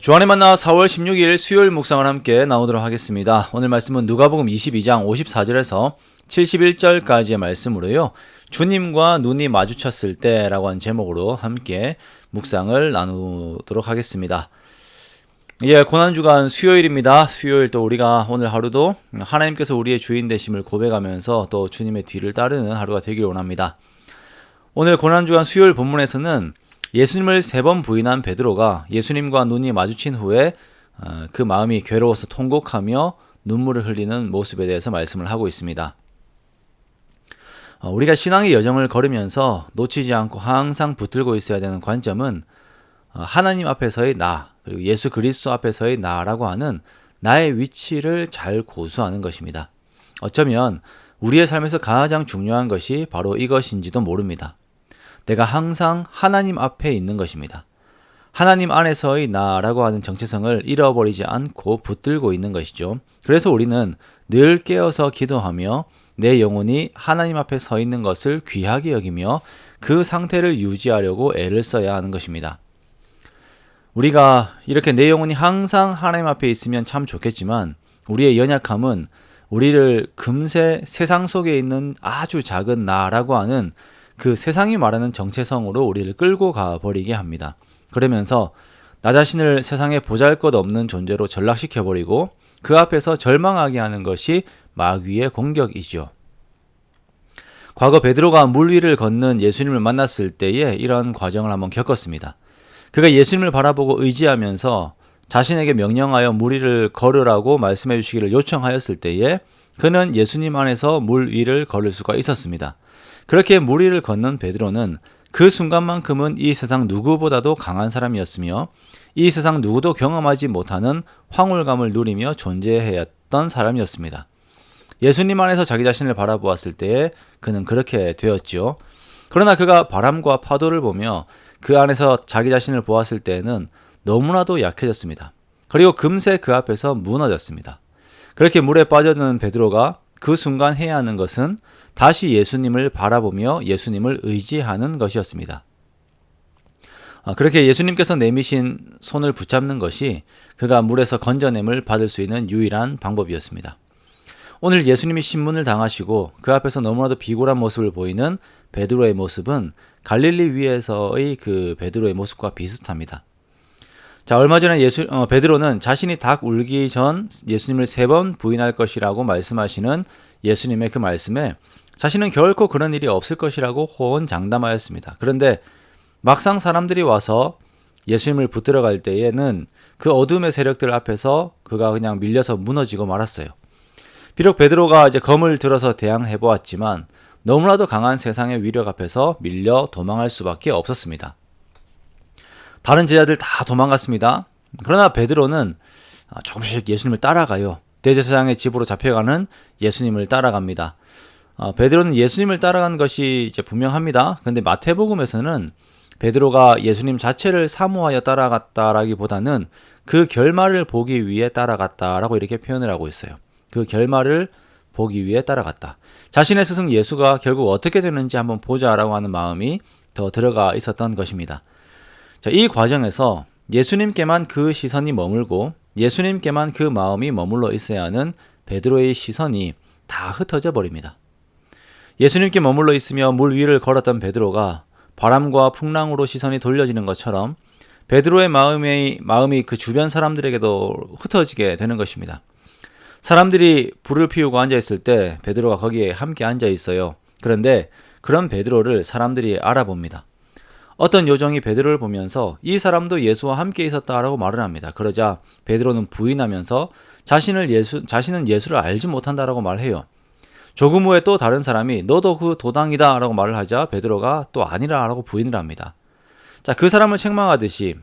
주안의 만나 4월 16일 수요일 묵상을 함께 나오도록 하겠습니다. 오늘 말씀은 누가복음 22장 54절에서 71절까지의 말씀으로요. 주님과 눈이 마주쳤을 때라고 하는 제목으로 함께 묵상을 나누도록 하겠습니다. 고난주간 수요일입니다. 수요일 또 우리가 오늘 하루도 하나님께서 우리의 주인 되심을 고백하면서 또 주님의 뒤를 따르는 하루가 되길 원합니다. 오늘 고난주간 수요일 본문에서는 예수님을 3번 부인한 베드로가 예수님과 눈이 마주친 후에 그 마음이 괴로워서 통곡하며 눈물을 흘리는 모습에 대해서 말씀을 하고 있습니다. 우리가 신앙의 여정을 걸으면서 놓치지 않고 항상 붙들고 있어야 되는 관점은 하나님 앞에서의 나, 그리고 예수 그리스도 앞에서의 나라고 하는 나의 위치를 잘 고수하는 것입니다. 어쩌면 우리의 삶에서 가장 중요한 것이 바로 이것인지도 모릅니다. 내가 항상 하나님 앞에 있는 것입니다. 하나님 안에서의 나라고 하는 정체성을 잃어버리지 않고 붙들고 있는 것이죠. 그래서 우리는 늘 깨어서 기도하며 내 영혼이 하나님 앞에 서 있는 것을 귀하게 여기며 그 상태를 유지하려고 애를 써야 하는 것입니다. 우리가 이렇게 내 영혼이 항상 하나님 앞에 있으면 참 좋겠지만 우리의 연약함은 우리를 금세 세상 속에 있는 아주 작은 나라고 하는 그 세상이 말하는 정체성으로 우리를 끌고 가버리게 합니다. 그러면서 나 자신을 세상에 보잘것없는 존재로 전락시켜버리고 그 앞에서 절망하게 하는 것이 마귀의 공격이죠. 과거 베드로가 물 위를 걷는 예수님을 만났을 때에 이런 과정을 한번 겪었습니다. 그가 예수님을 바라보고 의지하면서 자신에게 명령하여 물 위를 걸으라고 말씀해 주시기를 요청하였을 때에 그는 예수님 안에서 물 위를 걸을 수가 있었습니다. 그렇게 물 위를 걷는 베드로는 그 순간만큼은 이 세상 누구보다도 강한 사람이었으며 이 세상 누구도 경험하지 못하는 황홀감을 누리며 존재했던 사람이었습니다. 예수님 안에서 자기 자신을 바라보았을 때에 그는 그렇게 되었지요. 그러나 그가 바람과 파도를 보며 그 안에서 자기 자신을 보았을 때에는 너무나도 약해졌습니다. 그리고 금세 그 앞에서 무너졌습니다. 그렇게 물에 빠져드는 베드로가 그 순간 해야 하는 것은 다시 예수님을 바라보며 예수님을 의지하는 것이었습니다. 그렇게 예수님께서 내미신 손을 붙잡는 것이 그가 물에서 건져냄을 받을 수 있는 유일한 방법이었습니다. 오늘 예수님이 신문을 당하시고 그 앞에서 너무나도 비굴한 모습을 보이는 베드로의 모습은 갈릴리 위에서의 그 베드로의 모습과 비슷합니다. 자, 얼마 전에 베드로는 자신이 닭 울기 전 예수님을 3번 부인할 것이라고 말씀하시는 예수님의 그 말씀에 자신은 결코 그런 일이 없을 것이라고 호언장담하였습니다. 그런데 막상 사람들이 와서 예수님을 붙들어 갈 때에는 그 어둠의 세력들 앞에서 그가 그냥 밀려서 무너지고 말았어요. 비록 베드로가 이제 검을 들어서 대항해 보았지만 너무나도 강한 세상의 위력 앞에서 밀려 도망할 수밖에 없었습니다. 다른 제자들 다 도망갔습니다. 그러나 베드로는 조금씩 예수님을 따라가요. 대제사장의 집으로 잡혀가는 예수님을 따라갑니다. 베드로는 예수님을 따라간 것이 이제 분명합니다. 그런데 마태복음에서는 베드로가 예수님 자체를 사모하여 따라갔다라기보다는 그 결말을 보기 위해 따라갔다라고 이렇게 표현을 하고 있어요. 그 결말을 보기 위해 따라갔다. 자신의 스승 예수가 결국 어떻게 되는지 한번 보자라고 하는 마음이 더 들어가 있었던 것입니다. 자, 이 과정에서 예수님께만 그 시선이 머물고 예수님께만 그 마음이 머물러 있어야 하는 베드로의 시선이 다 흩어져 버립니다. 예수님께 머물러 있으며 물 위를 걸었던 베드로가 바람과 풍랑으로 시선이 돌려지는 것처럼 베드로의 마음이 그 주변 사람들에게도 흩어지게 되는 것입니다. 사람들이 불을 피우고 앉아있을 때 베드로가 거기에 함께 앉아있어요. 그런데 그런 베드로를 사람들이 알아봅니다. 어떤 요정이 베드로를 보면서 이 사람도 예수와 함께 있었다라고 말을 합니다. 그러자 베드로는 부인하면서 자신은 예수를 알지 못한다라고 말해요. 조금 후에 또 다른 사람이 너도 그 도당이다 라고 말을 하자 베드로가 또 아니라 라고 부인을 합니다. 자, 그 사람을 책망하듯이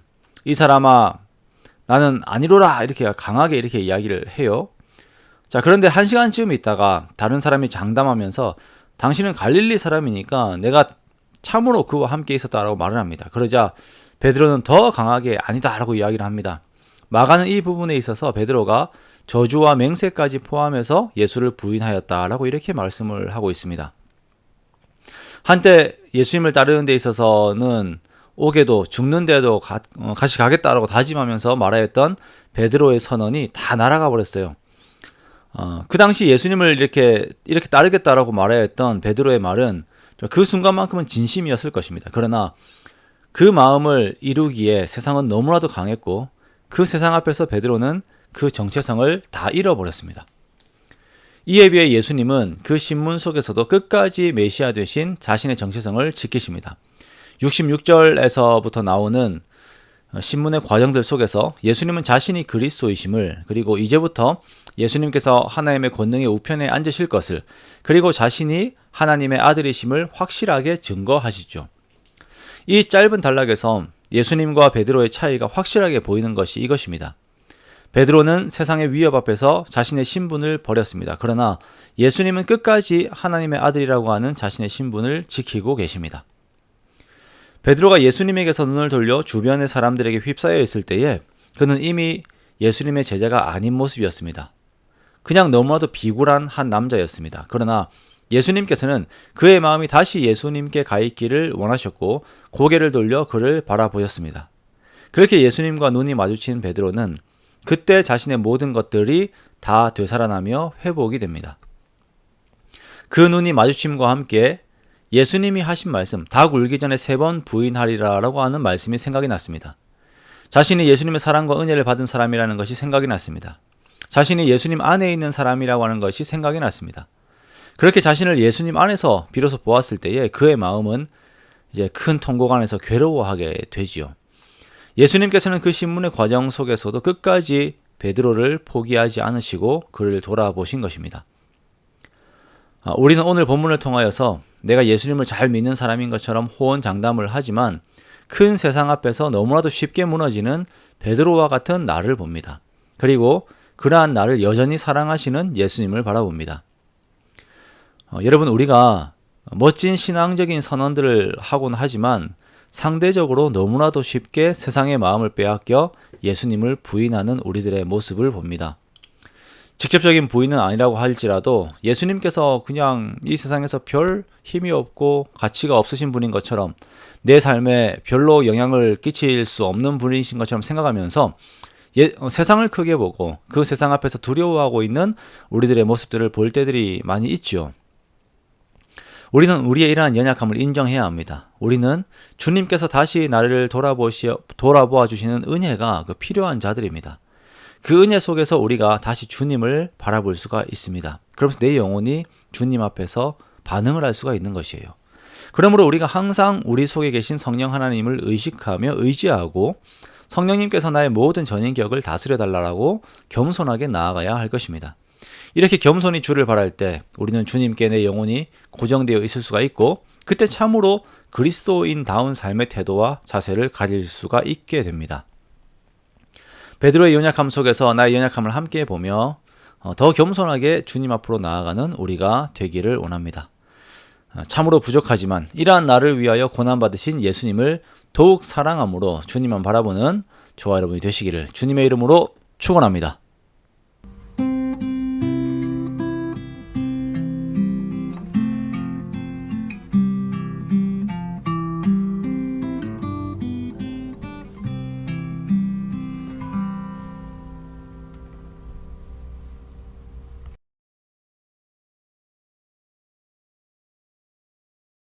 이 사람아 나는 아니로라 이렇게 강하게 이렇게 이야기를 해요. 자, 그런데 1시간쯤 있다가 다른 사람이 장담하면서 당신은 갈릴리 사람이니까 내가 참으로 그와 함께 있었다라고 말을 합니다. 그러자 베드로는 더 강하게 아니다라고 이야기를 합니다. 마가는 이 부분에 있어서 베드로가 저주와 맹세까지 포함해서 예수를 부인하였다라고 이렇게 말씀을 하고 있습니다. 한때 예수님을 따르는 데 있어서는 오게도 죽는데도 같이 가겠다라고 다짐하면서 말하였던 베드로의 선언이 다 날아가 버렸어요. 그 당시 예수님을 이렇게 따르겠다라고 말하였던 베드로의 말은 그 순간만큼은 진심이었을 것입니다. 그러나 그 마음을 이루기에 세상은 너무나도 강했고 그 세상 앞에서 베드로는 그 정체성을 다 잃어버렸습니다. 이에 비해 예수님은 그 신문 속에서도 끝까지 메시아 되신 자신의 정체성을 지키십니다. 66절에서부터 나오는 신문의 과정들 속에서 예수님은 자신이 그리스도이심을, 그리고 이제부터 예수님께서 하나님의 권능의 우편에 앉으실 것을, 그리고 자신이 하나님의 아들이심을 확실하게 증거하시죠. 이 짧은 단락에서 예수님과 베드로의 차이가 확실하게 보이는 것이 이것입니다. 베드로는 세상의 위협 앞에서 자신의 신분을 버렸습니다. 그러나 예수님은 끝까지 하나님의 아들이라고 하는 자신의 신분을 지키고 계십니다. 베드로가 예수님에게서 눈을 돌려 주변의 사람들에게 휩싸여 있을 때에 그는 이미 예수님의 제자가 아닌 모습이었습니다. 그냥 너무나도 비굴한 한 남자였습니다. 그러나 예수님께서는 그의 마음이 다시 예수님께 가 있기를 원하셨고 고개를 돌려 그를 바라보셨습니다. 그렇게 예수님과 눈이 마주친 베드로는 그때 자신의 모든 것들이 다 되살아나며 회복이 됩니다. 그 눈이 마주침과 함께 예수님이 하신 말씀, 닭 울기 전에 3번 부인하리라 라고 하는 말씀이 생각이 났습니다. 자신이 예수님의 사랑과 은혜를 받은 사람이라는 것이 생각이 났습니다. 자신이 예수님 안에 있는 사람이라고 하는 것이 생각이 났습니다. 그렇게 자신을 예수님 안에서 비로소 보았을 때에 그의 마음은 이제 큰 통곡 안에서 괴로워하게 되지요. 예수님께서는 그 신문의 과정 속에서도 끝까지 베드로를 포기하지 않으시고 그를 돌아보신 것입니다. 우리는 오늘 본문을 통하여서 내가 예수님을 잘 믿는 사람인 것처럼 호언장담을 하지만 큰 세상 앞에서 너무나도 쉽게 무너지는 베드로와 같은 나를 봅니다. 그리고 그러한 나를 여전히 사랑하시는 예수님을 바라봅니다. 여러분, 우리가 멋진 신앙적인 선언들을 하곤 하지만 상대적으로 너무나도 쉽게 세상의 마음을 빼앗겨 예수님을 부인하는 우리들의 모습을 봅니다. 직접적인 부인은 아니라고 할지라도 예수님께서 그냥 이 세상에서 별 힘이 없고 가치가 없으신 분인 것처럼, 내 삶에 별로 영향을 끼칠 수 없는 분이신 것처럼 생각하면서 세상을 크게 보고 그 세상 앞에서 두려워하고 있는 우리들의 모습들을 볼 때들이 많이 있죠. 우리는 우리의 이러한 연약함을 인정해야 합니다. 우리는 주님께서 다시 나를 돌아보아 주시는 은혜가 필요한 자들입니다. 그 은혜 속에서 우리가 다시 주님을 바라볼 수가 있습니다. 그러면서 내 영혼이 주님 앞에서 반응을 할 수가 있는 것이에요. 그러므로 우리가 항상 우리 속에 계신 성령 하나님을 의식하며 의지하고 성령님께서 나의 모든 전인격을 다스려달라고 겸손하게 나아가야 할 것입니다. 이렇게 겸손히 주를 바랄 때 우리는 주님께 내 영혼이 고정되어 있을 수가 있고, 그때 참으로 그리스도인다운 삶의 태도와 자세를 가질 수가 있게 됩니다. 베드로의 연약함 속에서 나의 연약함을 함께 보며 더 겸손하게 주님 앞으로 나아가는 우리가 되기를 원합니다. 참으로 부족하지만 이러한 나를 위하여 고난받으신 예수님을 더욱 사랑함으로 주님만 바라보는 저와 여러분이 되시기를 주님의 이름으로 축원합니다.